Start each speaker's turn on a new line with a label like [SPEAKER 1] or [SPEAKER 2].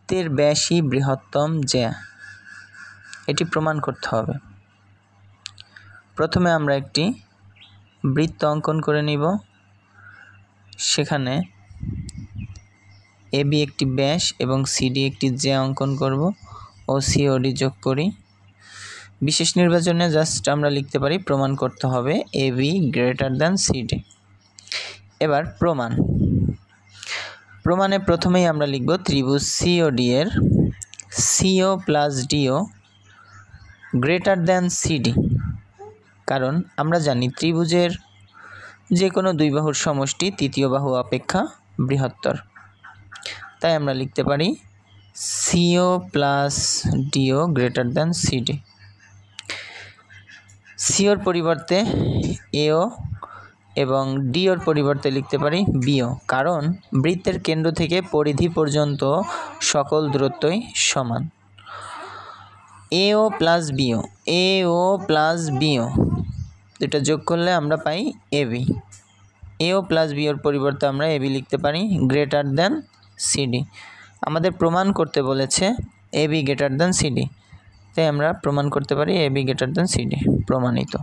[SPEAKER 1] বৃত্তের ব্যাসই বৃহত্তম যে, এটি প্রমাণ করতে হবে। প্রথমে আমরা একটি বৃত্ত অঙ্কন করে নিব। সেখানে এবি একটি ব্যাস এবং সিডি একটি যে অঙ্কন করব ও সিওডি যোগ করি। বিশেষ নির্বাচনে জাস্ট আমরা লিখতে পারি প্রমাণ করতে হবে এবি গ্রেটার দ্যান সিডি। এবার প্রমাণে প্রথমেই আমরা লিখব ত্রিভুজ সিওডি এর CO plus DO greater than CD. কারণ আমরা জানি ত্রিভুজের যে কোনো দুই বাহুর সমষ্টি তৃতীয় বাহু অপেক্ষা বৃহত্তর, তাই আমরা লিখতে পারি CO plus DO greater than CD. সিওর পরিবর্তে এও এবং ডিওর পরিবর্তে লিখতে পারি বিও, কারণ বৃত্তের কেন্দ্র থেকে পরিধি পর্যন্ত সকল দূরত্বই সমান। এও প্লাস বিও দুটা যোগ করলে আমরা পাই এবি। এও প্লাস বিওর পরিবর্তে আমরা এবি লিখতে পারি গ্রেটার দ্যান সিডি। আমাদের প্রমাণ করতে বলেছে এবি গ্রেটার দ্যান সিডি, তাই আমরা প্রমাণ করতে পারি এবি গ্রেটার দ্যান সিডি। প্রমাণিত।